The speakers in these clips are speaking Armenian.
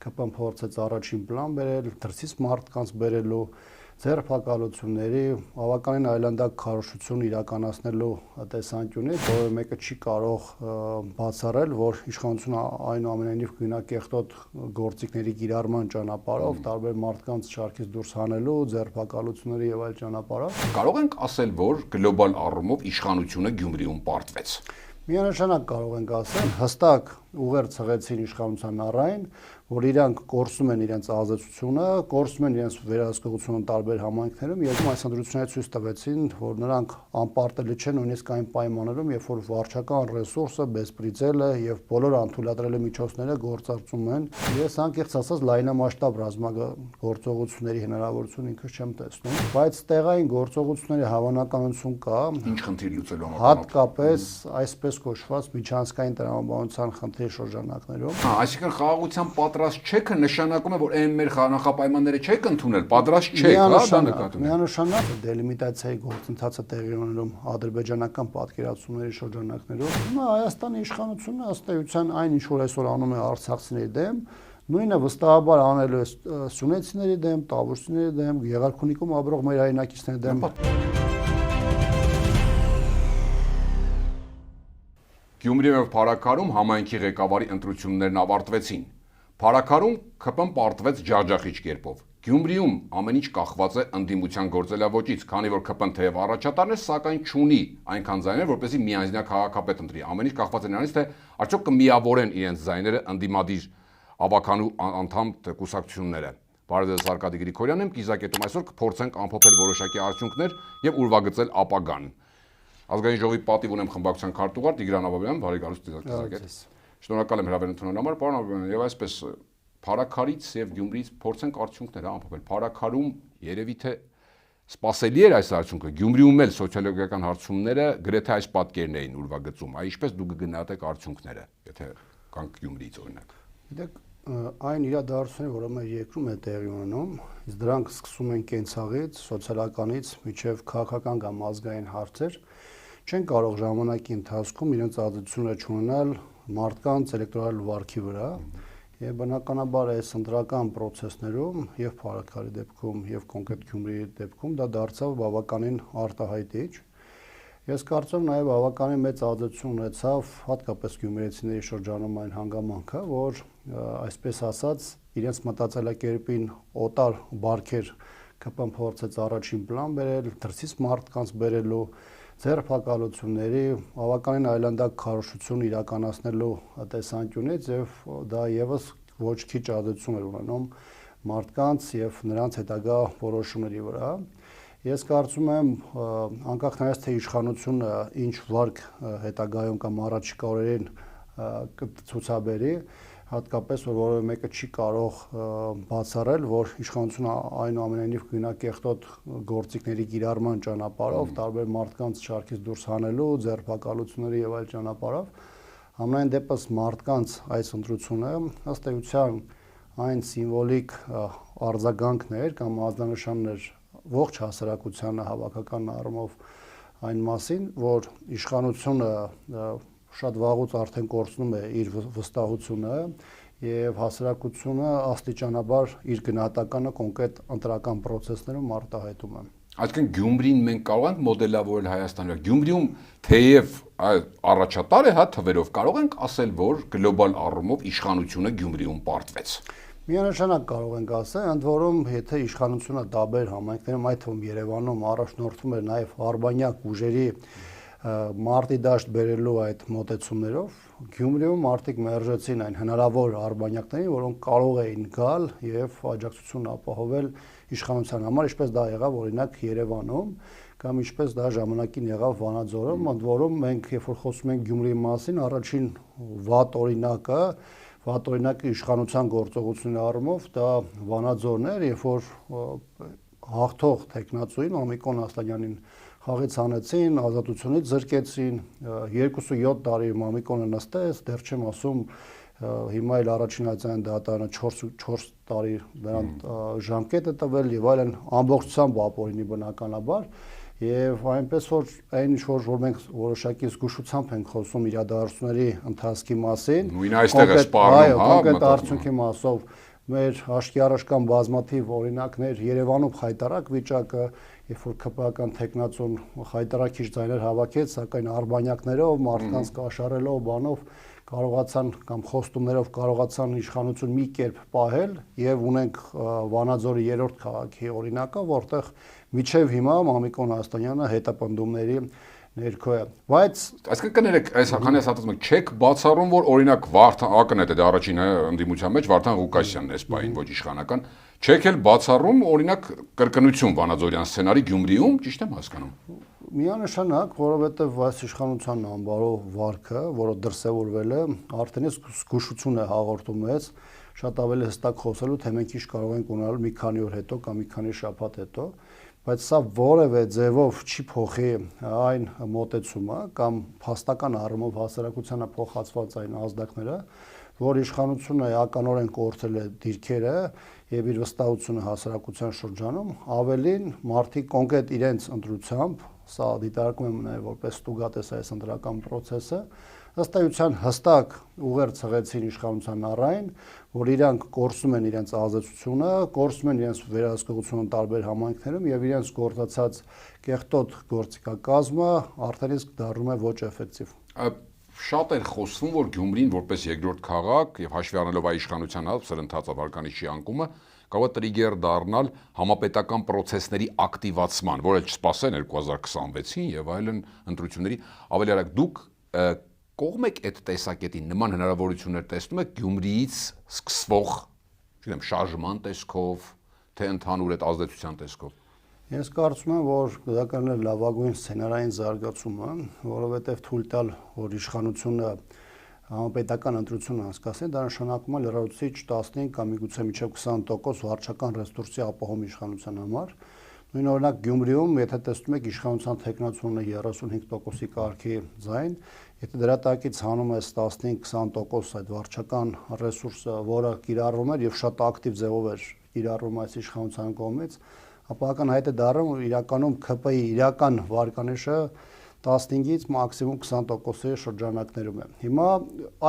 ԿՊ-ն փորձեց առաջին պլան բերել, դրսից մարդկանց բերելու, ձեռնարկությունների, բավականին այլանդակ քարոզություն իրականացնելու տեսանկյունից, որը մեկը չի կարող բացառել, որ իշխանությունը այնուամենայնիվ գնա կեղտոտ գործիքների կիրառման ճանապարհով, տարբեր մարդկանց շարքից դուրս հանելու, ձեռնարկությունների եւ այլ ճանապարհով։ Կարող ենք ասել, որ գլոբալ առումով իշխանությունը Գյումրիում պարտվեց։ Միանշանակ կարող ենք ասել, հստակ ուղեր ցղեցին իշխանության առայն, որ իրանք կորսում են իրենց ազատությունը, կորսում են իրենց վերահսկողությունը տարբեր համայնքներում եւ այս ընդրությունները ցույց տվեցին, որ նրանք անպարտելի չեն նույնիսկ այն պայմաններում, երբ որ վարչական ռեսուրսը, բեսպրիցելը եւ բոլոր անթույլատրելի միջոցները գործարկում են։ Ես անկեղծ ասած լայնամասշտաբ ռազմագործողությունների հնարավորություն ինքս չեմ տեսնում, բայց տեղային գործողությունների հավանականություն կա։ Ինչ խնդիր լուծելու համար։ Հատկապես այսպես կոչված միջանցքային տրամաբանության խնդրի շրջանակներում։ Այսինքն խաղաղության պատրաստ չեք նշանակում է, որ այն մեր նախապայմանները չեք ընդունել, պատրաստ չեք, հա, դա նկատում եք։ Միանշանակ դելիմիտացիայի գործընթացը տեղի ունենում ադրբեջանական պատկերացումների շրջանակներում։ Հիմա Հայաստանի իշխանությունը ըստ էության այն ինչ որ այսօր անում է արցախցիների դեմ, նույնը վստահաբար անելու է սյունեցիների դեմ, տավուշցիների դեմ, Գեղարքունիքում ապրող մեր հայրենակիցների դեմ։ Գյումրիով Փարաքարում համայնքի ղեկավարի ընտրություններն ավարտվեցին։ Փարաքարում ԿՊ-ն պարտվեց ջախջախիչ կերպով։ Գյումրիում ամեն ինչ կախված է ընդդիմության գործելավոճից, քանի որ ԿՊ-ն թեև առաջատարն է, սակայն չունի այնքան ձայներ, որպեսզի միանձնյա քաղաքապետ ընտրի։ Ամեն ինչ կախված է նրանից, թե արդյոք կմիավորեն իրենց ձայները ընդդիմադիր ավականու անդամ կուսակցությունները։ Բարև ձեզ, Արկադի Գրիգորյանն եմ, կիզակետում այսօր կփորձենք ամփոփել որոշակի արդյունքներ եւ ուրվագծել ապագան։ Ազգային ժողովի պատիվ ունեմ խմբակցության քարտուղար Տիգրան Աբաբյան, բարի գալուստ կիզակետ։ Շնորհակալ եմ հրավեր ընդունելու համար, պարոն Աբաբյան, եւ այսպես Փարաքարից եւ Գյումրիից փորձենք արդյունքները ամփոփել։ Փարաքարում երևի թե սպասելի էր այս արդյունքը։ Գյումրիում էլ սոցիոլոգիական հարցումները գրեթե այս պատկերն էին ուրվագծում։ Այ ինչպես դուք կգնահատեք արդյունքները, եթե կանք Գյումրիից օրինակ։ Գիտեք, այն իրադարձությունները, որը մեր երկրում է տեղի ունենում, իսկ դրանք սկսում են կենցաղից, սոցիալականից մինչև քաղաքական կամ ազգային հարցեր, չեն կարող ժամանակի ընթացքում իրենց ազդեցությունը չունենալ մարդկանց էլեկտորալ վարքի վրա, եւ բնականաբար այս ընտրական process-ներում եւ Փարաքարի դեպքում եւ կոնկրետ Գյումրիի դեպքում դա դարձավ բավականին արտահայտիչ։ Ես կարծում եմ նաեւ բավականին մեծ ազդեցություն ունեցավ հատկապես գյումրեցիների շրջանում այն հանգամանքը, որ այսպես ասած իրենց մտածելակերպին օտար բարքեր ԿՊ-ն փորձեց առաջին պլան բերել, դրսից մարդկանց բերելու, ձեռնարկությունների, բավականին այլանդակ քարոզություն իրականացնելու տեսանկյունից եւ դա եւս ոչ քիչ ազդեցություն էր ունենում մարդկանց եւ նրանց հետագա որոշումների վրա։ Ես կարծում եմ, անկախ նրանից թե իշխանությունը ինչ վարկ հետագայում կամ առաջիկա օրերին կցուցաբերի, հատկապես որ որևէ մեկը չի կարող բացառել, որ իշխանությունը այնուամենայնիվ գնա կեղտոտ գործիքների կիրառման ճանապարհով, տարբեր մարդկանց շարքից դուրս հանելու, ձեռնարկությունների եւ այլ ճանապարհով, համենայն դեպս մարդկանց այս ընտրությունը ըստ էության այն սիմվոլիկ արձագանքներ կամ ազդանշաններ ողջ հասարակությանը հավաքական առումով այն մասին, որ իշխանությունը շատ վաղուց արդեն կորցնում է իր վստահությունը եւ հասարակությունը աստիճանաբար իր գնահատականը կոնկրետ ընտրական process-ներում արտահայտում է։ Այսինքն Գյումրին մենք կարող ենք մոդելավորել Հայաստանում։ Գյումրիում թեև առաջատար է, հա, թվերով կարող ենք ասել, որ գլոբալ առումով իշխանությունը Գյումրիում պարտվեց։ Միանշանակ կարող ենք ասել, ընդ որում, եթե իշխանությունը տարբեր համայնքներում, այդ թվում Երևանում առաջնորդվում էր նաև արբանյակ ուժերի մարտի դաշտ բերելու այդ մոտեցումներով, Գյումրիում մարդիկ մերժեցին այն հնարավոր արբանյակներին, որոնք կարող էին գալ եւ աջակցություն ապահովել իշխանության համար, ինչպես դա եղավ օրինակ Երևանում կամ ինչպես դա ժամանակին եղավ Վանաձորում, ընդ որում մենք երբ որ խոսում ենք Գյումրիի մասին, առաջին վատ օրինակը իշխանության գործողությունների առումով դա Վանաձորն էր, երբ որ հաղթող տեխնացուին Մամիկոն Ասլանյանին խաղից հանեցին, ազատությունից զրկեցին, 27 տարի Մամիկոնը նստեց, դեռ չեմ ասում հիմա էլ առաջին հայցային դատարանը 4 տարի նրան ժամկետ է տվել եւ այլն ամբողջությամբ ապօրինի բնականաբար եւ այնպես որ այն ինչ որ մենք որոշակի զգուշությամբ ենք խոսում իրադարձությունների ընթացքի մասին, նույն այստեղ է սպառնում, հա, կոնկրետ արդյունքի մասով մեր հաշկի առաջ կան բազմաթիվ օրինակներ Երևանում խայտարակ վիճակը, երբ որ ԿՊ-ական տեխնացուն խայտարակիչ ձայներ հավաքեց, սակայն արբանյակներով, մարդկանց կաշառելով, բանով կարողացան կամ խոստումներով կարողացան իշխանություն մի կերպ պահել եւ ունենք Վանաձորի 3-րդ քաղաքի օրինակը, որտեղ միջև հիմա Մամիկոն Ասլանյանը հետապնդումների ներքո է, բայց այսինքն կներեք, այս քանի ասածում եք, չեք բացառում, որ օրինակ Վարդան ԱԿՆ-ը դա առաջին ընդդիմության մեջ Վարդան Ղուկասյանն է սպային, ոչ իշխանական, չեք էլ բացառում օրինակ կրկնություն Վանաձորյան սցենարի Գյումրիում, ճիշտ եմ հասկանում։ Միանշանակ, որովհետև այս իշխանության անբարո վարքը, որը դրսևորվել է, արդեն զգուշություն է հաղորդում մեզ, շատ ավելի հստակ խոսելու, թե մենք ինչ կարող ենք ունենալ մի քանի օր հետո կամ մի քանի շաբաթ հետո, բայց սա որևէ ձևով չի փոխի այն մոտեցումը կամ փաստական առումով հասարակությանը փոխացված այն ազդակները, որ իշխանությունը էականորեն կորցրել է դիրքերը եւ իր վստահությունը հասարակության շրջանում, ավելին մարդիկ կոնկրետ իրենց ընտրությամբ, սա դիտարկում եմ նաեւ որպես ստուգատես այս ընտրական process-ը, ըստ էության հստակ ուղեր ցղեցին իշխանության առայն, որ իրանք կորցնում են իրենց ազդեցությունը, կորցնում են իրենց վերահսկողությունը տարբեր համայնքներում եւ իրենց գործածած կեղտոտ գործիքակազմը արդեն իսկ դառնում է ոչ էֆեկտիվ։ Շատ էր խոսվում, որ Գյումրին որպես երկրորդ քաղաք եւ հաշվի առնելով այ իշխանության սրընթաց ավարտանիշի անկումը կարող է տրիգեր դառնալ համապետական process-ների ակտիվացման, որը չսպասեն 2026-ին եւ այլն ընտրությունների ավելի արագ դուք կողմ եք այդ տեսակետին նման հնարավորություններ տեսնում եք Գյումրիից սկսվող, չգիտեմ, շարժման տեսքով, թե ընդհանուր այդ ազդեցության տեսքով։ Ես կարծում եմ, որ դա կլիներ լավագույն սցենարային զարգացումը, որովհետև թույլ տալ, որ իշխանությունը համապետական ընտրություն անցկացնի, դա նշանակում է լրացուցիչ 15 կամ միգուցե մինչև 20% վարչական ռեսուրսի ապահովում իշխանության համար։ Նույն օրինակ Գյումրիում, եթե տեսնում եք իշխանության տեխնացիոնը 35%-ի կարգի ձայն, եթե դրա տակից հանում ես 15-20% այդ վարչական ռեսուրսը, որը կիրառվում էր եւ շատ ակտիվ ձևով էր կիրառվում այս իշխանության կողմից, ապա ակնհայտ է դառնում, որ իրականում ԿՊ-ի իրական վարկանիշը 15-ից մաքսիմում 20%-ի շրջանակներում է։ Հիմա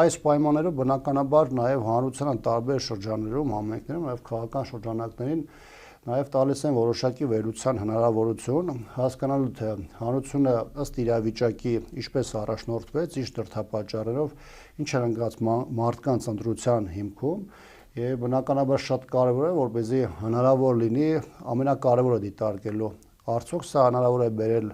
այս պայմաններով բնականաբար նաև հանրության տարբեր շրջաններում, համայնքներում եւ քաղաքական շրջանակներին նաև տալիս են որոշակի վերլուծության հնարավորություն, հասկանալու թե հանրությունը ըստ իրավիճակի ինչպես առաջնորդվեց, ինչ դրդապատճառերով, ինչ են ընկած մարդկանց ընտրության հիմքում եւ բնականաբար շատ կարեւոր է, որպեսզի հնարավոր լինի ամենակարևորը դիտարկելու արդյոք սա հնարավոր է բերել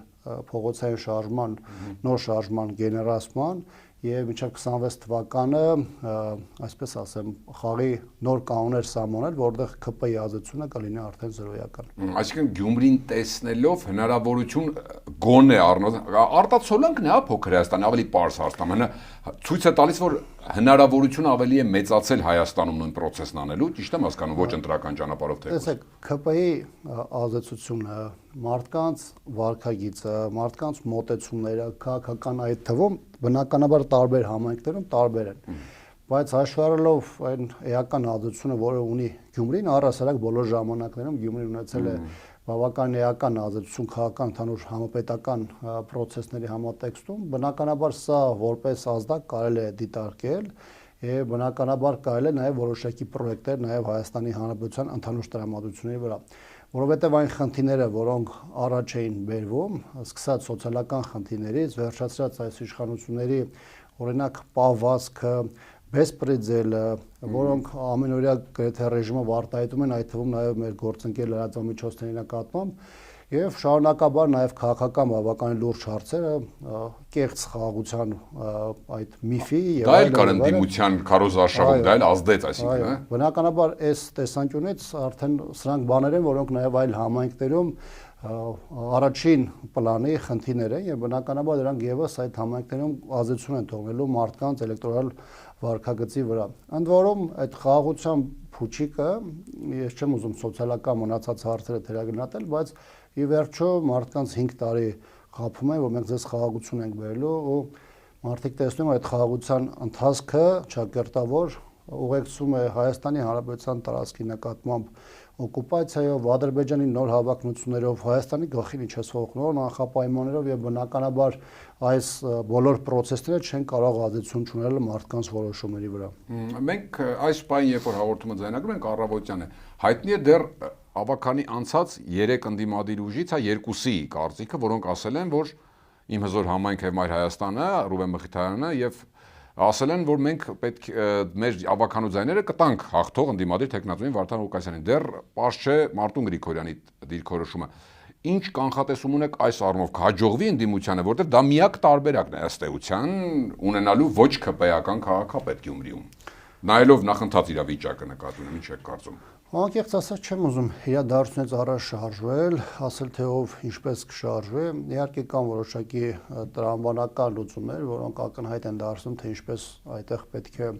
փողոցային շարժման, նոր շարժման գեներացման եւ մինչեւ 26 թվականը, այսպես ասեմ, խաղի նոր կանոններ սահմանել, որտեղ ԿՊ-ի ազդեցությունը կլինի արդեն զրոյական։ Այսինքն Գյումրին տեսնելով հնարավորություն գոնե արտացոլանքն է, փոքր Հայաստանի ավելի պարզ Հայաստանը, ցույց է տալիս, որ հնարավորությունը ավելի է մեծացել Հայաստանում նույն process-ն անելու, ճիշտ եմ հասկանում, ոչ ընտրական ճանապարհով թե։ Տեսեք, ԿՊ-ի ազդեցությունը, մարդկանց վարքագիծը, մարդկանց մոտեցումները, քաղաքական այդ թվում բնականաբար տարբեր համայնքներում տարբեր են, բայց հաշվի առնելով այն էական ազդեցությունը, որը ունի Գյումրին, առհասարակ բոլոր ժամանակներում Գյումրին ունեցել է բավական էական ազդեցություն քաղաքական ընդհանուր համապետական process-ների համատեքստում, բնականաբար սա որպես ազդակ կարելի է դիտարկել եւ բնականաբար կարելի է նաեւ որոշակի պրոյեկտներ նաեւ Հայաստանի Հանրապետության ընդհանուր տրամադրությունների վրա, որովհետեւ այն խնդիրները, որոնք առաջ էին բերվում, սկսած սոցիալական խնդիրներից, վերջացրած այս իշխանությունների օրինակ պահվածքը, բեսպրեդելը, որոնք ամենօրյա գրեթե ռեժիմով արտահայտում են, այդ թվում նաև մեր գործընկեր լրատվամիջոցների նկատմամբ, եւ շարունակաբար նաև քաղաքական բավական լուրջ հարցերը, կեղծ խաղաղության այդ միֆի եւ դա էլ կար ընդդիմության քարոզարշավում, դա էլ ազդեց, այսինքն, հա։ Բնականաբար այս տեսանկյունից արդեն սրանք բաներ են, որոնք նաև այլ համայնքներում առաջին պլանի խնդիրներ են եւ բնականաբար դրանք եւս այդ համայնքներում ազդեցություն են թողնելու մարդկանց էլեկտորալ վարքագծի վրա։ Ընդ որում այդ խաղաղության փուչիկը, ես չեմ ուզում սոցիալական մնացած հարցերը թերագնահատել, բայց ի վերջո մարդկանց 5 տարի խափում են, որ մենք ձեզ խաղաղություն ենք բերելու ու մարդիկ տեսնում այդ խաղաղության ընթացքը ճակերտավոր ուղեկցում է Հայաստանի Հանրապետության տարածքի նկատմամբ օկուպացիայով, Ադրբեջանի նոր հավակնություններով, Հայաստանի գլխին իջեցող նոր նախապայմաններով եւ բնականաբար այս բոլոր process-ները չեն կարող ազդեցություն ունենալ մարդկանց որոշումների վրա։ Մենք այս պայն երբ որ հաղորդումը ձայնագրում ենք առավոտյան է, հայտնի է դեռ ավականի անցած 3 ընդդիմադիր ուժից, հա երկուսի կարծիքը, որոնք ասել են, որ իմ հզոր համայնք եւ Մայր Հայաստանը, Ռուբեն Մխիթարյանը եւ ասել են, որ մենք պետք մեր ավականու ձայները կտանք հաղթող ընդդիմադիր տեխնատուին Վարդան Ղուկասյանին։ Դեռ պարզ չէ Մարտուն Գրիգորյանի դիրքորոշումը։ Ինչ կանխատեսում ունեք այս առումով կհաջողվի ընդդիմությանը, որտեղ դա միակ տարբերակն է ըստ էության ունենալու ոչ ԿՊ-ական քաղաքապետ Գյումրիում։ Նայելով նախընթաց իրավիճակը նկատի ունեմ, ինչ եք կարծում։ Անկեղծ ասած չեմ ուզում իրադարձությունից առաջ շարժվել, ասել թե ով ինչպես կշարժվի։ Իհարկե կան որոշակի տրամաբանական լուծումներ, որոնք ակնհայտ են դարձնում, թե ինչպես այդտեղ պետք է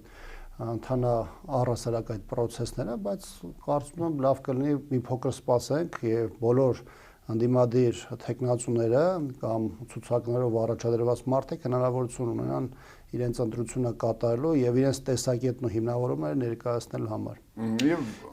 ընթանա առհասարակ այդ process-ները, բայց կարծում եմ լավ կլինի մի փոքր սպասենք եւ բոլոր ընդդիմադիր տեխնացուները կամ ցուցակներով առաջադրված մարդիկ հնարավորություն ունենան իրենց ընտրությունը կատարելու եւ իրենց տեսակետն ու հիմնավորումները ներկայացնելու համար։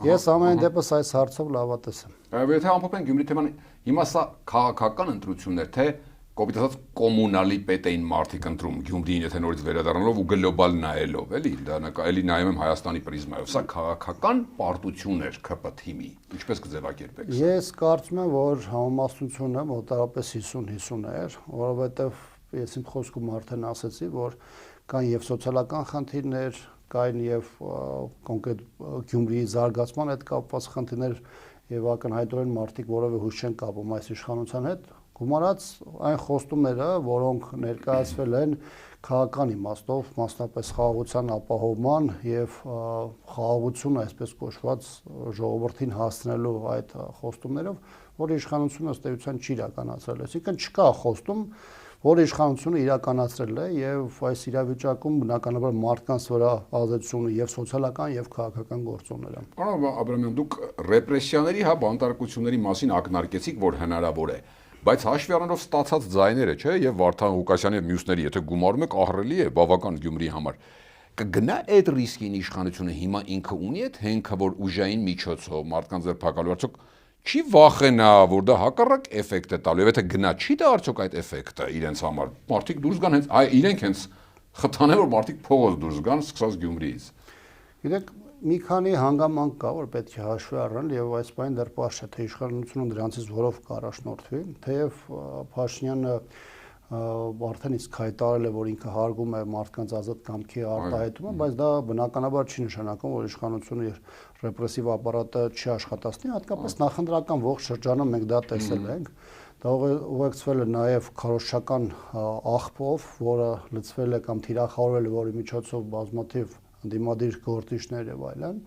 Ես ամեն դեպս այս հարցով լավատես եմ։ Եթե ամփոփենք Գյումրի թեման, հիմա սա քաղաքական ընտրություններ, թե կոպիտ ասած կոմունալի պետ էին մարդիկ ընտրում Գյումրիին, եթե նորից վերադառնալով ու գլոբալ նայելով, էլի, դա էլի նայում եմ Հայաստանի պրիզմայով։ Սա քաղաքական պարտություն էր ԿՊ թիմի։ Ինչպես կձևակերպեք սա։ Ես կարծում եմ, որ համամասնությունը մոտավորապես 50-50 էր, որովհետեւ ես իմ խոսքում արդեն ասացի, որ կան եւ սոցիալական խնդիրներ, կային եւ կոնկրետ Գյումրիի զարգացման հետ կապված խնդիրներ եւ ակնհայտորեն մարդիկ որևէ հույս չեն կապում այս իշխանության հետ, գումարած այն խոստումները, որոնք ներկայացվել են քաղաքական իմաստով, մասնապես խաղաղության ապահովման եւ խաղաղությունը, այսպես կոչված, ժողովրդին հասցնելու այդ խոստումներով, որ իշխանությունը ըստ էության չի իրականացրել։ Այսինքն չկա խոստում, որ իշխանությունը իրականացրել է եւ այս իրավիճակում բնականաբար մարդկանց վրա ազդեցությունը եւ սոցիալական եւ քաղաքական գործոններ են։ Պարոն Աբրամյան, դուք ռեպրեսիաների, հա, բանտարկությունների մասին ակնարկեցիք, որ հնարավոր է, բայց հաշվի առնելով ստացած ձայները, չէ, եւ Վարդան Ղուկասյանի եւ մյուսների, եթե գումարում եք, ահռելի է բավական Գյումրիի համար։ Կգնա այդ ռիսկին իշխանությունը հիմա ինքը ունի այդ հենքը, որ ուժային միջոցով մարդկանց ձերբակալու արդյոք չի վախենա, որ դա հակառակ էֆեկտ է տալու, եւ եթե գնա, չի դա արդյոք այդ էֆեկտը իրենց համար։ Մարդիկ դուրս գան հենց, իրենք հենց խթանեն, որ մարդիկ փողոց դուրս գան, սկսած Գյումրիից։ Գիտեք, մի քանի հանգամանք կա, որ պետք է հաշվի առնել եւ այս բանը դեռ պարզ չէ, թե իշխանությունը դրանցից որով կառաջնորդվի, թեև Փաշինյանը արդեն իսկ հայտարարել է, որ ինքը հարգում է մարդկանց ազատ կամքի արտահայտումը, բայց դա բնականաբար չի նշանակում, որ իշխանությունը ռեպրեսիվ ապարատը չի աշխատացնի, հատկապես նախընտրական ողջ շրջանում մենք դա տեսել ենք։ Դա ուղեկցվել է նաև քարոզչական աղբով, որը լցվել է կամ թիրախավորվել է, որի միջոցով բազմաթիվ ընդդիմադիր գործիչներ եւ այլն։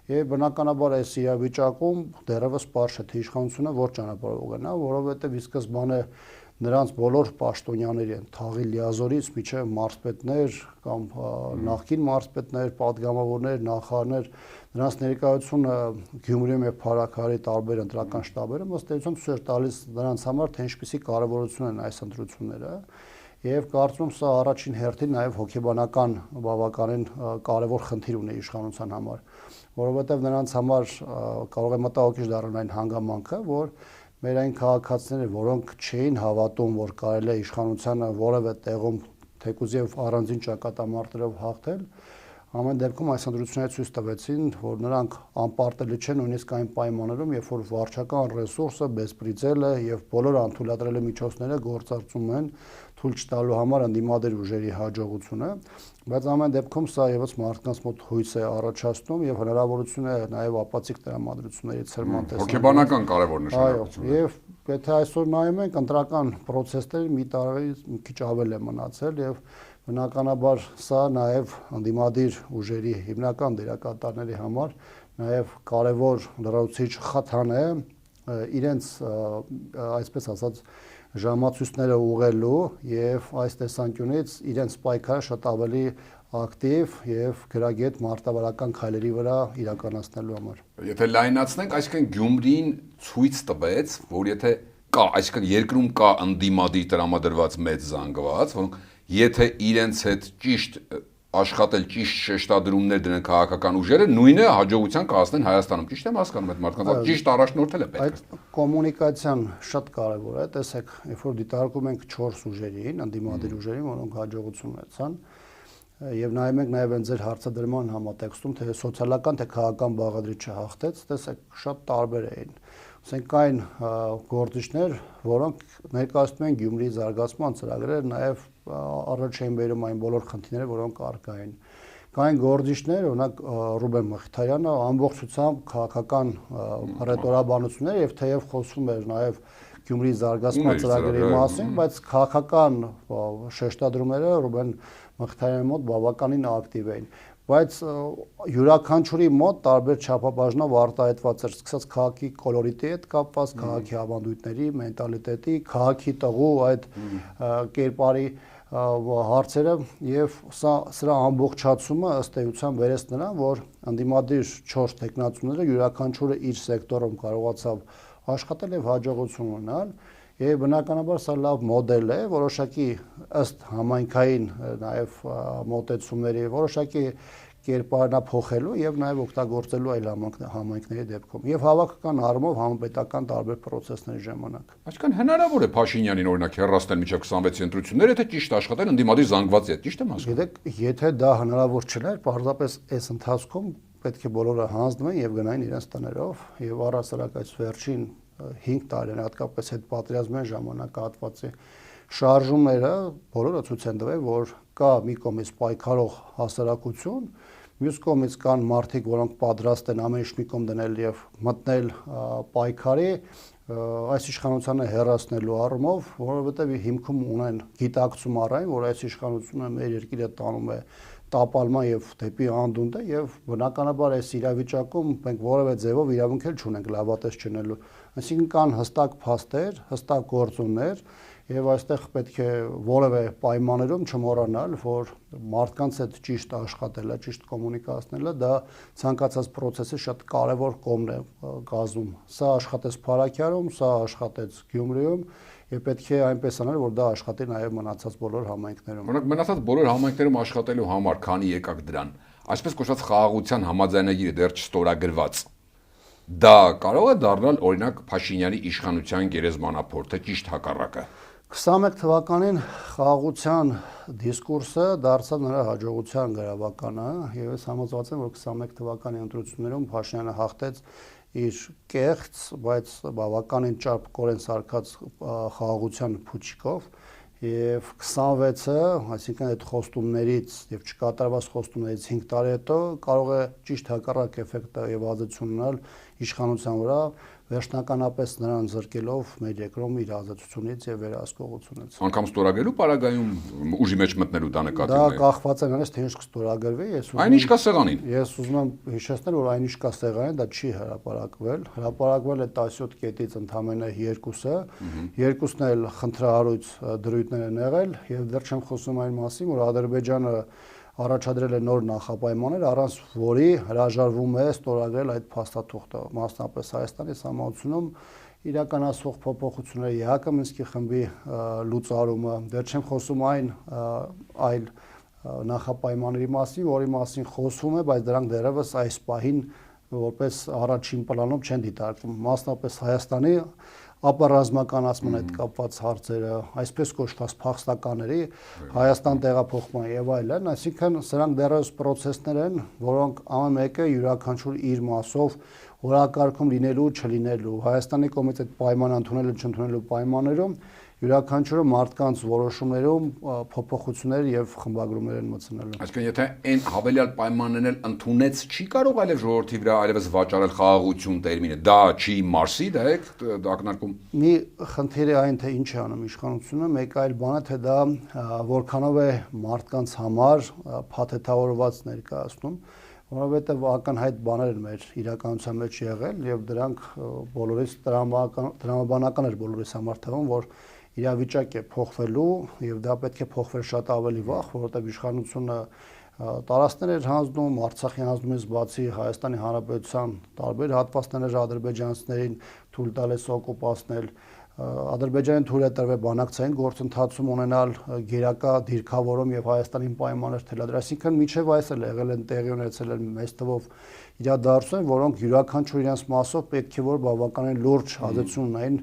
Եվ բնականաբար այս իրավիճակում դեռևս պարզ է, թե իշխանությունը որ ճանապարհով կգնա, որովհետեւ ի սկզբանե նրանց բոլոր պաշտոնյաների են թաղի լիազորից միջև մարզպետներ կամ նախկին մարզպետներ, падգամավորներ, նախարարներ, նրանց ներկայությունը Գյումրիում եւ Փարաքարի տարբեր ընտրական շտաբերում ըստ էության ցույց է տալիս նրանց համար, թե ինչպիսի կարևորություն են այս ընտրությունները։ Եվ կարծում եմ սա առաջին հերթին նաև հոգեբանական բավականին կարևոր խնդիր ունի իշխանության համար, որովհետև նրանց համար կարող է մտահոգիչ դառնալ այն հանգամանքը, որ մեր այն քաղաքացիները, որոնք չէին հավատում, որ կարելի է իշխանությանը որևէ տեղում թեկուզ եւ առանձին ճակատամարտերով հաղթել, ամեն դեպքում այս ընտրությունները ցույց տվեցին, որ նրանք անպարտելի չեն նույնիսկ այն պայմաններում, երբ որ վարչական ռեսուրսը, բեսպրիձելը եւ բոլոր անթույլատրելի միջոցները գործարկում են թույլ չտալու համար ընդդիմադիր ուժերի հաջողությունը, բայց ամեն դեպքում սա եւս մարդկանց մոտ հույս է առաջացնում եւ հնարավորություն է նաեւ ապացիկ տրամադրությունների ցրման տեսնել։ Հոգեբանական կարևոր նշանակություն։ Այո, եւ եթե այսօր նայում ենք ընտրական process-ները մի տարից մի քիչ ավել է մնացել եւ բնականաբար սա նաեւ ընդդիմադիր ուժերի հիմնական դերակատարների համար նաեւ կարևոր լրացուցիչ խթան է իրենց այսպես ասած ժամացույցները ուղղելու եւ այս տեսանկյունից իրենց պայքարը շատ ավելի ակտիվ եւ գրագետ մարտավարական քայլերի վրա իրականացնելու համար։ Եթե լայնացնենք, այսինքն Գյումրին ցույց տվեց, որ եթե կա, այսինքն երկրում կա ընդդիմադիր տրամադրված մեծ զանգված, որոնք եթե իրենց հետ ճիշտ աշխատել ճիշտ շեշտադրումներ դնեն քաղաքական ուժերը, նույնը հաջողության կհասնեն Հայաստանում։ Ճիշտ եմ հասկանում այդ մարդկանց, ճիշտ առաջնորդել է պետք։ Այդ կոմունիկացիան շատ կարևոր է, տեսեք, երբ որ դիտարկում ենք 4 ուժերին, ընդդիմադիր ուժերին, որոնք հաջողություն ունեցան, եւ նայում ենք նաեւ այն ձեր հարցադրման համատեքստում, թե սոցիալական թե քաղաքական բաղադրիչը հաղթեց, տեսեք, շատ տարբեր էին։ Ասենք կային գործիչներ, որոնք ներկայացնում են Գյումրիի զարգացման ծրագրերը, նաեւ առաջ էին բերում այն բոլոր խնդիրները, որոնք առկա են։ Կային գործիչներ, օրինակ Ռուբեն Մխիթարյանը ամբողջությամբ քաղաքական ռետորաբանություններ եւ թեև խոսում էր նաեւ Գյումրիի զարգացման ծրագրերի մասին, բայց քաղաքական շեշտադրումները Ռուբեն Մխիթարյանի մոտ բավականին ակտիվ էին, բայց յուրաքանչյուրի մոտ տարբեր չափաբաժնով արտահայտված էր սկսած քաղաքի կոլորիտի հետ կապված, քաղաքի ավանդույթների, մենտալիտետի, քաղաքի տղու այդ կերպարի հարցերը եւ սրա ամբողջացումը ըստ էության վերեց նրան, որ ընդդիմադիր 4 տեխնացուները յուրաքանչյուրը իր սեկտորում կարողացավ աշխատել եւ հաջողություն ունենալ եւ բնականաբար սա լավ մոդել է, որոշակի ըստ համայնքային նաեւ մոտեցումների, որոշակի կերպարանափոխելու եւ նաեւ օգտագործելու այլ համայնքների դեպքում եւ հավաքական առումով համապետական տարբեր process-ների ժամանակ։ Այսինքն հնարավոր է Փաշինյանին օրինակ հեռացնել մինչև 26-ի ընտրությունները, եթե ճիշտ աշխատել ընդդիմադիր զանգվածի հետ, ճիշտ եմ հասկանում։ Գիտեք, եթե դա հնարավոր չլիներ, պարզապես այս ընթացքում պետք է բոլորը հանձնվեն եւ գնային իրենց տներով եւ առասարակ այս վերջին 5 տարին հատկապես այդ պատերազմային ժամանակահատվածի շարժումները բոլորը ցույց են տվել, որ կա մի կողմից պայքարող հասարակություն, մյուս կողմից կան մարդիկ, որոնք պատրաստ են ամեն ինչ մի կողմ դնել եւ մտնել պայքարի այս իշխանությանը հեռացնելու առումով, որովհետեւ հիմքում ունեն գիտակցում առայն, որ այս իշխանությունը մեր երկիրը տանում է տապալման եւ դեպի անդունդը եւ բնականաբար այս իրավիճակում մենք որևէ ձևով իրավունք էլ չունենք լավատես չնելու։ Այսինքն կան հստակ փաստեր, հստակ գործոններ եւ այստեղ պետք է որևէ պայմաններում չմոռանալ, որ մարդկանց հետ ճիշտ աշխատելը, ճիշտ կոմունիկացնելը դա ցանկացած process-ի շատ կարևոր կողմն է կազմում։ Սա աշխատեց Փարաքյարում, սա աշխատեց Գյումրիում եւ պետք է այնպես անել, որ դա աշխատի նաեւ մնացած բոլոր համայնքներում։ Օրինակ մնացած բոլոր համայնքներում աշխատելու համար, քանի եկաք դրան, այսպես կոչված խաղաղության համաձայնագիրը դեռ չստորագրված, դա կարող է դառնալ օրինակ Փաշինյանի իշխանության գերեզմանափորձ, թե ճիշտ հակառակը։ 21 թվականին խաղաղության դիսկուրսը դարձավ նրա հաջողության գրավականը եւ ես համոզված եմ, որ 21 թվականի ընտրություններում Փաշինյանը հաղթեց իր կեղծ, բայց բավականին ճարպկորեն սարքած խաղաղության փուչիկով եւ 26-ը, այսինքն այդ խոստումներից եւ չկատարված խոստումներից 5 տարի հետո կարող է ճիշտ հակառակ էֆեկտը եւ ազդեցություն ունենալ իշխանության վրա, վերջնականապես նրան զրկելով մեր երկրում իր ազատությունից եւ վերահսկողությունից։ Անկամ ստորագրելու պարագայում ուժի մեջ մտնելու դա նկատի Դա ունի։ կախված է նրանից, թե ինչ կստորագրվի, Այնինչ կա սեղանին։ Ես ուզում եմ հիշեցնել, որ այնինչ կա սեղանին, դա չի հրապարակվել։ Հրապարակվել է 17 կետից ընդամենը 2-ը, երկուսն էլ խնդրահարույց դրույթներ են եղել եւ դեռ չեմ խոսում այն մասին, որ Ադրբեջանը առաջադրել է նոր նախապայմաններ, առանց որի հրաժարվում է ստորագրել այդ փաստաթուղթը, մասնապես Հայաստանի համայնությունում իրականացվող փոփոխությունների ԵԱՀԿ Մինսկի խմբի լուծարումը, դեռ չեմ խոսում այլ նախապայմանների մասին, որի մասին խոսվում է, բայց դրանք դեռևս այս պահին որպես առաջին պլանում չեն դիտարկվում, մասնապես Հայաստանի ապառազմականացման հետ կապված հարցերը, այսպես կոչված փախստականների Հայաստան տեղափոխման եւ այլն, այսինքն սրանք դեռևս process-ներ են, որոնք ամեն մեկը յուրաքանչյուր իր մասով օրակարգում լինելու, չլինելու, Հայաստանի կողմից այդ պայմանը ընդունելու, չընդունելու պայմաններում յուրաքանչյուրը մարդկանց որոշումներում փոփոխություններ եւ խմբագրումներ են մտցնելու։ Այսինքն եթե այն հավելյալ պայմաններն էլ ընդունեց, չի կարող այլև ժողովրդի վրա այլևս վաճառել խաղաղություն տերմինը։ Դա չի Մարսի, դա է ակնարկում։ Մի խնդիրը այն թե ինչ է անում իշխանությունը, մեկ այլ բան է թե դա որքանով է մարդկանց համար փաթեթավորված ներկայացնում, որովհետեւ ակնհայտ բաներ են մեր իրականության մեջ եղել եւ դրանք բոլորիս տրամաբանական էր բոլորիս համար թվում, որ իրավիճակ է փոխվելու եւ դա պետք է փոխվեր շատ ավելի վաղ, որովհետեւ իշխանությունը տարածքներ էր հանձնում, Արցախի հանձնումից բացի Հայաստանի Հանրապետության տարբեր հատվածներ ադրբեջանցիներին թույլ տալիս օկուպացնել, Ադրբեջանին թույլ է տրվել բանակցային գործընթացում ունենալ գերակա դիրքավորում եւ Հայաստանին պայմաններ թելադրել, այսինքն միջև այս էլ եղել են տեղի ունեցել են մեծ թվով իրադարձություններ, որոնք յուրաքանչյուր իրենց մասով պետք է որ բավականին լուրջ ազդեցություն ունեն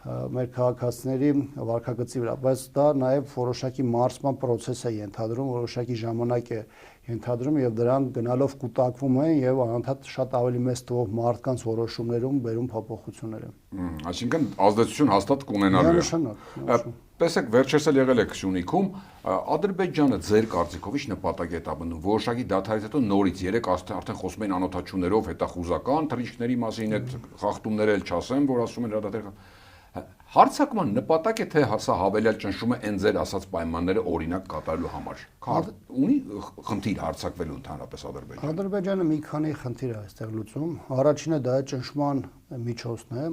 մեր քաղաքացիների վարքագծի վրա, բայց դա նաև որոշակի մարզման process է ենթադրում, որոշակի ժամանակ է ենթադրում եւ դրան գնալով կուտակվում են եւ անընդհատ շատ ավելի մեծ թվով մարդկանց որոշումներում բերում փոփոխություններ են։ Այսինքն ազդեցություն հաստատ կունենալու է։ Տեսեք, վերջերս էլ եղել է Քյունիքում, Ադրբեջանը ձեր կարծիքով ի՞նչ նպատակ է տաբնում։ Որոշակի դադարից հետո նորից երեք արդեն խոսում են անօթաչուներով, հետախուզական թռիչքների մասին, այդ խախտումները էլ չասեմ, որ ասում են հրադադար Հարցակման նպատակ է թե սա հավելյալ ճնշում է այն ձեր ասած պայմանները օրինակ կատարելու համար։ Ունի խնդիր հարցակվելու ընդհանրապես Ադրբեջանը։ Ադրբեջանը մի քանի խնդիր է այստեղ լուծում։ Առաջինը դա է ճնշման միջոցն է,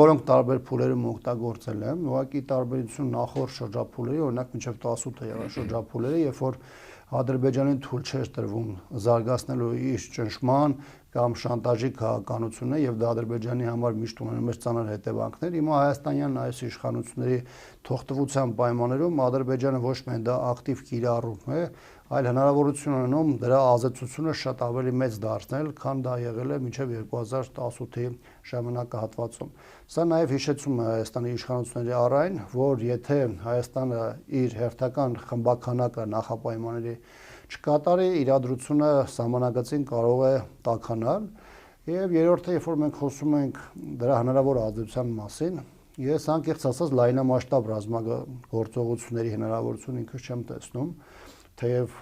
որոնք տարբեր փուլերում օգտագործել են։ Ուղղակի տարբերություն նախորդ շրջափուլերի, օրինակ մինչև 18-ը եղած շրջափուլերը, երբ որ Ադրբեջանին թույլ չէր տրվում զարգացնելու իր ճնշման կամ շանտաժի քաղաքականությունը եւ դա Ադրբեջանի համար միշտ ունենում էր ծանր հետևանքներ։ Հիմա հայաստանյան այս իշխանությունների թողտվության պայմաններում Ադրբեջանը ոչ միայն դա ակտիվ կիրառում է, այլ հնարավորություն ունենում դրա ազդեցությունը շատ ավելի մեծ դարձնել, քան դա եղել է մինչև 2018-ի ժամանակահատվածում։ Սա նաև հիշեցում է Հայաստանի իշխանությունների առայն, որ եթե Հայաստանը իր հերթական խմբականակը նախապայմանների չկատարի, իրադրությունը սահմանագծին կարող է տաքանալ։ Եվ երրորդը, երբ որ մենք խոսում ենք դրա հնարավոր ազդեցության մասին, ես անկեղծ ասած լայնամասշտաբ ռազմագործողությունների հնարավորություն ինքս չեմ տեսնում, թեև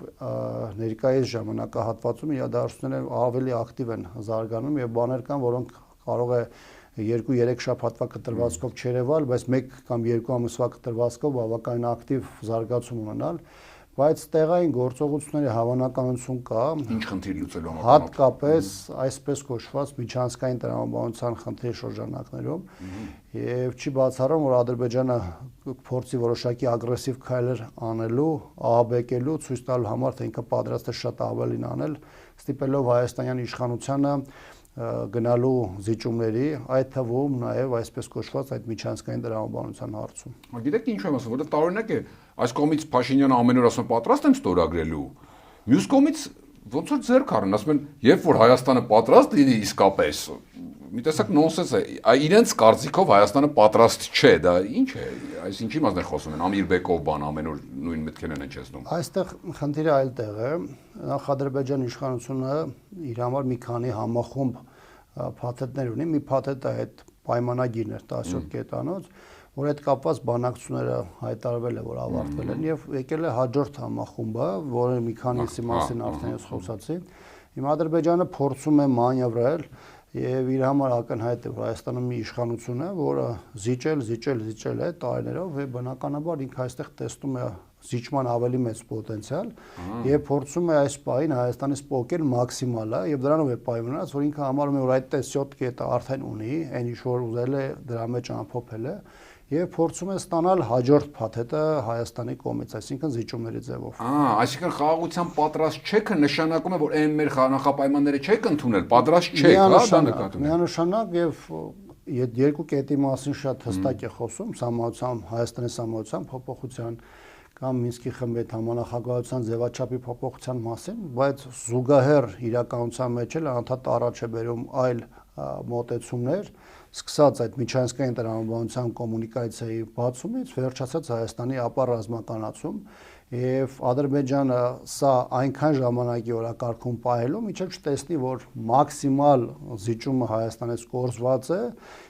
ներկայիս ժամանակահատվածում իրադարձությունները ավելի ակտիվ են զարգանում եւ բաներ կան, որոնք կարող է 2-3 շաբաթվա կտրվածքով չերևալ, բայց 1 կամ 2 ամսվա կտրվածքով բավականին ակտիվ զարգացում ունենալ, բայց տեղային գործողությունների հավանականություն կա։ Ինչ խնդիր լուծելու համար։ Հատկապես այսպես կոչված միջանցքային տրամաբանության խնդրի շրջանակներում եւ չի բացառում, որ Ադրբեջանը փորձի որոշակի ագրեսիվ քայլեր անելու, ահաբեկելու, ցույց տալու համար, թե ինքը պատրաստ է շատ ավելին անել, ստիպելով հայաստանյան իշխանությանը գնալու զիջումների, այդ թվում նաև այսպես կոչված այդ միջանցքային տրամաբանության հարցում։ Գիտեք ինչ եմ ասում, որտեղ տարօրինակ է, այս կողմից Փաշինյանը ամեն օր ասում պատրաստ եմ ստորագրելու, մյուս կողմից ոնց որ ձեռք առն, ասում են, երբ որ Հայաստանը պատրաստ լինի իսկապես, մի տեսակ նոնսենս է, իրենց կարծիքով Հայաստանը պատրաստ չէ, դա ինչ է, այս ինչի մասն է խոսում են, Ամիրբեկով բան ամեն օր նույն մտքերն են հնչեցնում։ Այստեղ խնդիրը այլ տեղ է, նախ Ադրբեջան իշխանությունը իր համար մի քանի համախումբ փաթեթներ ունի, մի փաթեթը այդ պայմանագիրն էր 17 կետանոց, որ այդ կապված բանակցությունները հայտարարվել է, որ ավարտվել են եւ եկել է հաջորդ համախումբը, որը մի քանիսի մասին արդեն ես խոսացի։ Հիմա Ադրբեջանը փորձում է մանևրել եւ իր համար ակնհայտ է, որ Հայաստանում մի իշխանություն է, որը զիջել է տարիներով եւ բնականաբար ինքը այստեղ տեսնում է զիջման ավելի մեծ պոտենցիալ եւ փորձում է այս պահին Հայաստանից փոկել մաքսիմալը եւ դրանով է պայմանավորված, որ ինքը համարում է, որ այդ 7 կետը արդեն ունի, այն ինչ որ ուզել է դրա մեջ ամփոփել է եւ փորձում է ստանալ հաջորդ փաթեթը Հայաստանի կողմից, այսինքն զիջումների ձևով։ Այսինքն խաղաղության պատրաստ չեք նշանակում է, որ այն մեր նախապայմանները չեք ընդունել, պատրաստ չեք, հա, դա նկատում եք։ Միանշանակ եւ երկու կետի մասին շատ հստակ է խոսում, սահմանության Հայաստանի սահմանության փոփոխության կամ Մինսկի խմբի համանախագահության ձևաչափի փոփոխության մասին, բայց զուգահեռ իրականության մեջ էլ անդադ առաջ է բերում այլ մոտեցումներ, սկսած այդ միջանցքային տրամաբանության կոմունիկացիայի բացումից, վերջացած Հայաստանի ապառազմականացում եւ Ադրբեջանը սա այնքան ժամանակի օրակարգում պահելու, մինչեւ չտեսնի, որ մաքսիմալ զիջումը Հայաստանից կորզված է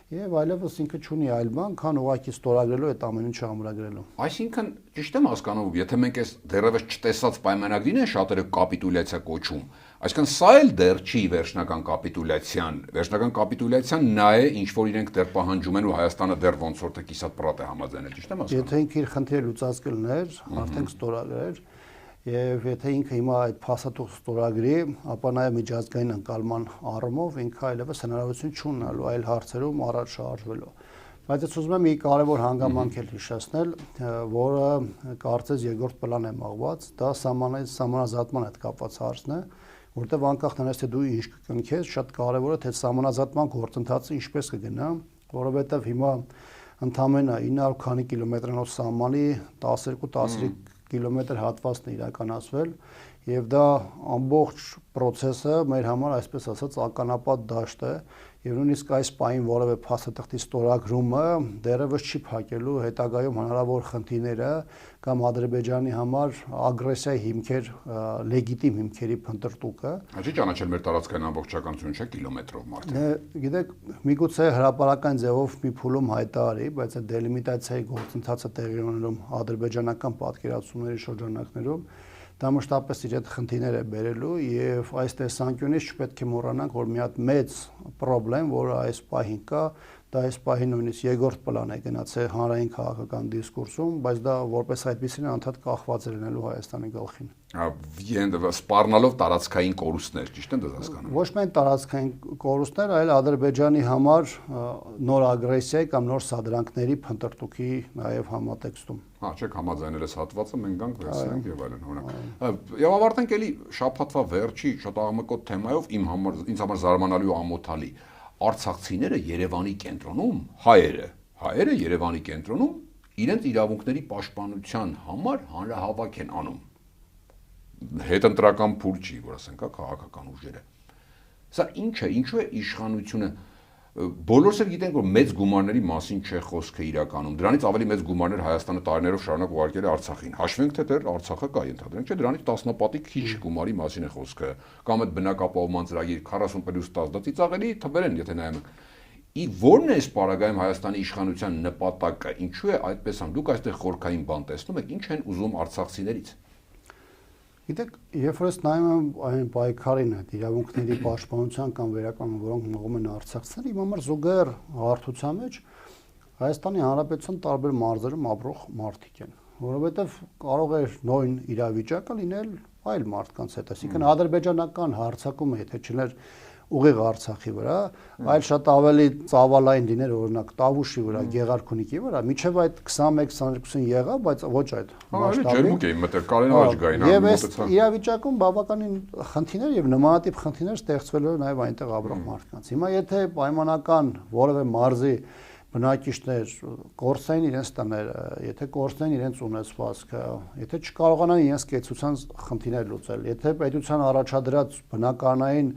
եւ այլևս ինքը չունի այլ բան, քան ուղղակի ստորագրելու այդ ամեն ինչը ամրագրելու։ Այսինքն ճիշտ եմ հասկանում, եթե մենք այս դեռևս չտեսած պայմանագրին են շատերը կապիտուլյացիա կոչում, այսինքն սա էլ դեռ չի վերջնական կապիտուլյացիան նա է, ինչ որ իրենք դեռ պահանջում են ու Հայաստանը դեռ ոնց որ թե կիսատ պրատ է համաձայնել, ճիշտ եմ հասկանում։ Եթե ինքը իր խնդիրը լուծած կլներ, արդեն կստորագրեր, եւ եթե ինքը հիմա այդ փաստաթուղթ ստորագրի, ապա նաեւ միջազգային ընկալման առումով ինքը այլևս հնարավորություն չունենալու այլ հարցերում առաջ շարժվելու։ Բայց ես ուզում եմ մի կարևոր հանգամանք էլ հիշեցնել, որը կարծես երկրորդ պլան է մաղված, դա սահմանազատման հետ կապված հարցն է, որտեղ անկախ նրանից թե դու ինչ կկնքես, շատ կարևոր է թե սահմանազատման գործընթացը ինչպես կգնա, որովհետեւ հիմա ընդամենը 900 քանի կիլոմետրանոց սահմանի 12-13 կիլոմետր հատվածն է իրականացվել եւ դա ամբողջ process-ը մեր համար այսպես ասած ականապատ դաշտ է եւ նույնիսկ այս պահին որևէ փաստաթղթի ստորագրումը դեռևս չի փակելու հետագայում հնարավոր խնդիրները կամ Ադրբեջանի համար ագրեսիայի հիմքեր լեգիտիմ հիմքերի փնտրտուկը Չի ճանաչել մեր տարածքային ամբողջականությունը չէ կիլոմետրով մարդը գիտեք միգուցե հրապարական ձևով մի փուլում հայտարարի բայց այդ դելիմիտացիայի գործընթացը տեղի ունենում ադրբեջանական պատկերացումների շրջանակներում դա մշտապես իր հետ խնդիրներ է բերելու եւ այս տեսանկյունից չպետք է մոռանանք որ մի հատ մեծ խնդրեմ որը այս պահին կա դա այս պահին նույնիսկ երկրորդ պլան է գնացել հանրային քաղաքական դիսկուրսում բայց դա որպես այդպեսին անդադ կախված է լինելու Հայաստանի գլխին սպառնալով տարածքային կորուստներ ճիշտ եմ դες հասկանում ոչ միայն տարածքային կորուստներ այլ Ադրբեջանի համար նոր ագրեսիայի կամ նոր սադրանքների փնտրտուքի նաեւ համատեքստում չեք համաձայնել այս հատվածը մենք գանք վերցնենք եւ այլն օրինակ եւ ավարտենք էլի շաբաթվա վերջի շոտաղմկոտ թեմայով ինձ համար զարմանալի ու ամոթալի արցախցիները Երևանի կենտրոնում հայերը Երևանի կենտրոնում իրենց իրավունքների պաշտպանության համար հանրահավաք են անում հետընտրական փուլ չի որ ասենք քաղաքական ուժերը սա ինչ է ինչու է իշխանությունը բոլորս էլ գիտենք որ մեծ գումարների մասին չէ խոսքը իրականում դրանից ավելի մեծ գումարներ Հայաստանը տարիներով շարունակ ուղարկել է Արցախին հաշվենք թե դեռ Արցախը կա ենթադրենք չէ դրանից տասնապատիկ քիչ գումարի մասին է խոսքը կամ այդ բնակապահովման ծրագիր 40+10 դա ծիծաղելի թվեր են եթե նայում Որն է այս պարագայում Հայաստանի իշխանության նպատակը ինչու է այդպես անում դուք այստեղ խորքային բան տեսնում եք ինչ են ուզում արցախցիներից Գիտեք, երբ որ ես նայում եմ այն պայքարին այդ իրավունքների պաշտպանության կամ վերականգնման, որոնք մղում են արցախցիները, իմ համար զուգահեռ հարթության մեջ Հայաստանի Հանրապետության տարբեր մարզերում ապրող մարդիկ են, որովհետև կարող է նույն իրավիճակը լինել այլ մարդկանց հետ, այսինքն ադրբեջանական հարձակումը, եթե չլիներ ուղիղ Արցախի վրա, այլ շատ ավելի ծավալային լիներ օրինակ Տավուշի վրա, Գեղարքունիքի վրա, միջև այդ 21-22-ին եղավ, բայց ոչ այդ մասշտաբի։ Ջերմուկ էին մտել, կարենաճ գային, Եվ այս իրավիճակում բավականին խնդիրներ եւ նմանատիպ խնդիրներ ստեղծվել են նաեւ այնտեղ ապրող մարդկանց։ Հիմա եթե պայմանական որևէ մարզի բնակիչներ կորցնեն իրենց տները, եթե կորցնեն իրենց ունեցվածքը, եթե չկարողանան իրենց կեցության խնդիրներ լուծել, եթե պետության առաջադրած բնականային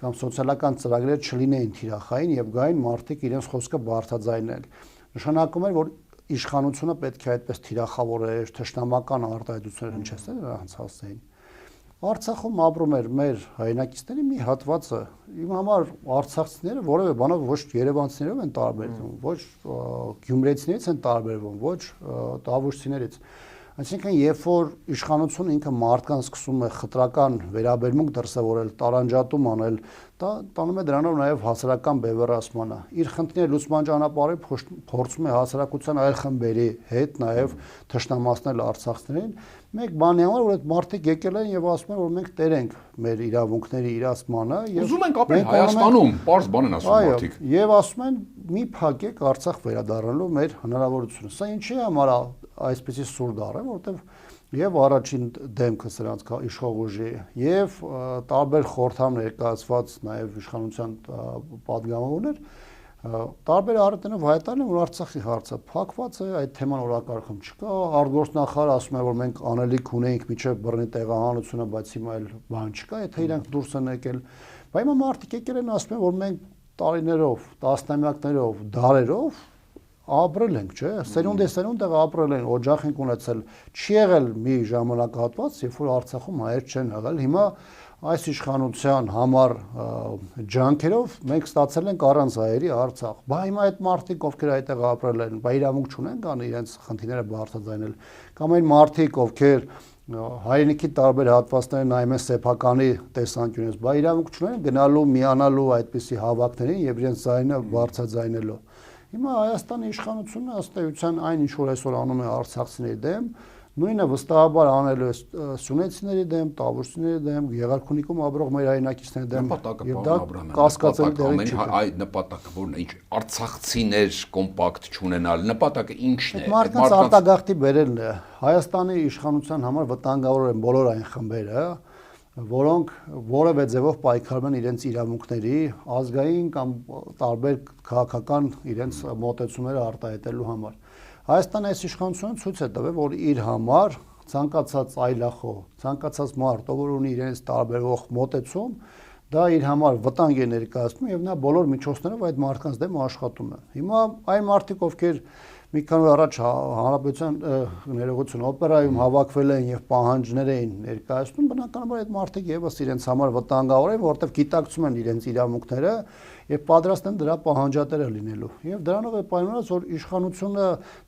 կամ սոցիալական ծրագրեր չլինեին թիրախային եւ գային մարդիկ իրենց խոսքը բարձրաձայնել։ Նշանակում էր, որ իշխանությունը պետք է այդպես թիրախավորեր, թշնամական արտահայտություններ հնչեցներ նրանց հասցեին։ Արցախում ապրում էր մեր հայրենակիցների մի հատվածը, իմ համար արցախցիները որևէ բանով ոչ երևանցիներով են տարբերվում, ոչ գյումրեցիներից են տարբերվում, ոչ տավուշցիներից։ Այսինքն, երբ որ իշխանությունը ինքը մարդկանց սկսում է խտրական վերաբերմունք դրսևորել, տարանջատում անել, դա տանում է դրանով նաև հասարակական բևեռացմանը։ Իր խնդիրների լուծման ճանապարհը փորձում է հասարակության այլ խմբերի հետ նաև թշնամացնել արցախցիներին։ Մեկ բանի համար, որ այդ մարդիկ եկել են եւ ասում են, որ մենք տեր ենք մեր իրավունքների իրացմանը եւ ուզում ենք ապրել Հայաստանում, པարզ բան են ասում մարդիկ։ Եվ ասում են՝ մի փակեք Արցախ վերադառնալու մեր հնարավորությունը։ Սա ինչի համար այսպեսի սուր դառ է, որտեղ եւ առաջին դեմքը սրանց իշխող ուժի եւ տարբեր խորհրդամ ներկայացված նաեւ իշխանության падգամավորներ տարբեր առիթներով հայտարարել են, որ Արցախի հարցը փակված է, այդ թեման օրակարգում չկա, արտգործնախարարը ասում է, որ մենք անելիք ունենք միջև բռնի տեղահանությունը, բայց հիմա այլ բան չկա, եթե իրանք դուրս են եկել։ Բայց հիմա մարդիկ եկել են ասում են, որ մենք տարիներով, տասնամյակներով, դարերով ապրել ենք, չէ՞, սերունդ ապրել են, օջախ ենք ունեցել, չի եղել մի ժամանակահատված, երբ որ Արցախում հայեր չեն եղել, հիմա այս իշխանության համար ջանքերով մենք ստացել ենք առանց հայերի Արցախ։ Բա հիմա այդ մարդիկ, ովքեր այդտեղ ապրել են, բա իրավունք չունեն կան իրենց խնդիրները բարձրաձայնել, կամ այն մարդիկ, ովքեր հայրենիքի տարբեր հատվածները նայում են սեփականի տեսանկյունից, բա իրավունք չունեն գնալու, միանալու այդպիսի հավաքներին եւ իրենց ձայնը բարձրաձայնելու։ Հիմա Հայաստանի իշխանությունը ըստ էության այն ինչ որ այսօր անում է արցախցիների դեմ, նույնը վստահաբար անելու է սյունեցիների դեմ, տավուշցիների դեմ, Գեղարքունիքում ապրող մեր հայրենակիցների դեմ, եւ դա կասկածելի դեր չի։ Այդ նպատակը որն է, ինչ արցախցիներ կոմպակտ չունենալ, նպատակը ինչն է։ Մարդկանց արտագաղթի բերելն է։ Հայաստանի իշխանության համար վտանգավոր են բոլոր այն խմբերը, որոնք որևէ ձևով պայքարում են իրենց իրավունքների, ազգային կամ տարբեր քաղաքական իրենց մոտեցումները արտահայտելու համար։ Հայաստանը այս իշխանությունը ցույց է տվել, որ իր համար ցանկացած այլախոհ, ցանկացած մարդ, ով ունի իրենց տարբերող մոտեցում, դա իր համար վտանգ է ներկայացնում եւ նա բոլոր միջոցներով այդ մարդկանց դեմ աշխատում է։ Հիմա այն մարդիկ, ովքեր մի քանի օր առաջ հանրապետության ներողություն օպերայում հավաքվել են եւ պահանջներ էին ներկայացնում, բնականաբար այդ մարդիկ եւս իրենց համար վտանգավոր են, որովհետեւ գիտակցում են իրենց իրավունքները եւ պատրաստ են դրա պահանջատերը լինելու։ Եվ դրանով է պայմանավորված, որ իշխանությունը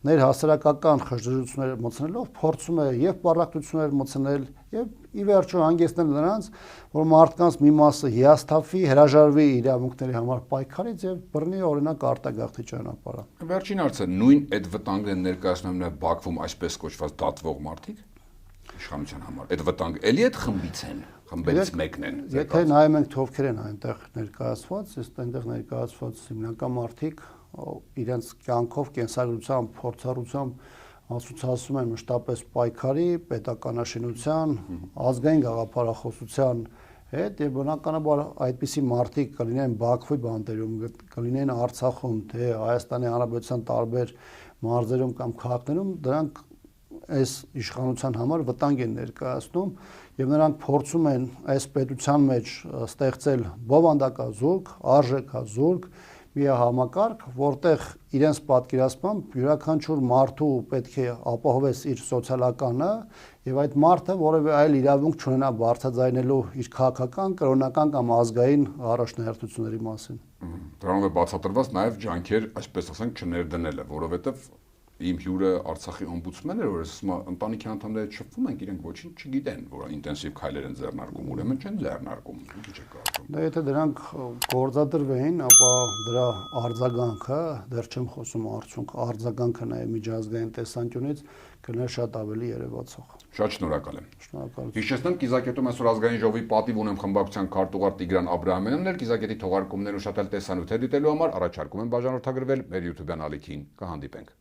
ներհասարակական խժդժություններ մտցնելով փորձում է եւ պարակտություններ մտցնել եւ ի վերջո հանգեցնել նրանց, որ մարդկանց մի մասը հիասթափվի, հրաժարվի իրավունքների համար պայքարից եւ բռնի օրինակ արտագաղթի ճանապարհը։ Վերջին հարցը, նույն այդ վտանգը ներկայացնում են Բաքվում այսպես կոչված դատվող մարդիկ իշխանության համար։ Այդ վտանգը էլի այդ խմբից են, խմբերից մեկն են։ Եթե նայում ենք թե ովքեր են այնտեղ ներկայացված, այնտեղ ներկայացված հիմնական մարդիկ իրենց կյանքով, կենսագրությամբ, փորձառությամբ ասոցիացում են մշտապես պայքարի, պետականաշինության, ազգային գաղափարախոսության հետ եւ բնականաբար այդպիսի մարդիկ կլինեն Բաքվի բանտերում, կլինեն Արցախում, թե Հայաստանի Հանրապետության տարբեր մարզերում կամ քաղաքներում, դրանք այս իշխանության համար վտանգ են ներկայացնում եւ նրանք փորձում են այս պետության մեջ ստեղծել բովանդակազուրկ, արժեքազուրկ մի համակարգ, որտեղ իրենց պատկերացմամբ յուրաքանչյուր մարդու պետք է ապահովես իր սոցիալականը եւ այդ մարդը որևէ այլ իրավունք չունենա բարձրաձայնելու իր քաղաքական, կրոնական կամ ազգային առաջնահերթությունների մասին։ Դրանով է բացատրված նաեւ ջանքեր, այսպես ասենք, չներդնելը, որովհետեւ իմ հյուրը Արցախի օմբուդսմենն էր, որ ասում է ընտանիքի անդամները շփվում են, իրենք ոչինչ չգիտեն, որ ինտենսիվ քայլեր են ձեռնարկում, ուրեմն չեն ձեռնարկում, ինչ է կարծում։ Դա եթե դրանք գործադրվեին, ապա դրա արձագանքը, դեռ չեմ խոսում արդյունք, արձագանքը նաև միջազգային տեսանկյունից կլիներ շատ ավելի երևացող։ Շատ շնորհակալ եմ։ Շնորհակալություն։ Հիշեցնեմ, Կիզակետում այսօր ազգային ժողովի պատիվ ունեմ խմբակցության քարտուղար Տիգրան Աբրահամյանն էր, Կիզակետի թողարկումներն ու շատ էլ տեսանյութեր դիտելու համար առաջարկում եմ բաժանորդագրվել մեր YouTube-յան ալիքին։ Կհանդիպենք։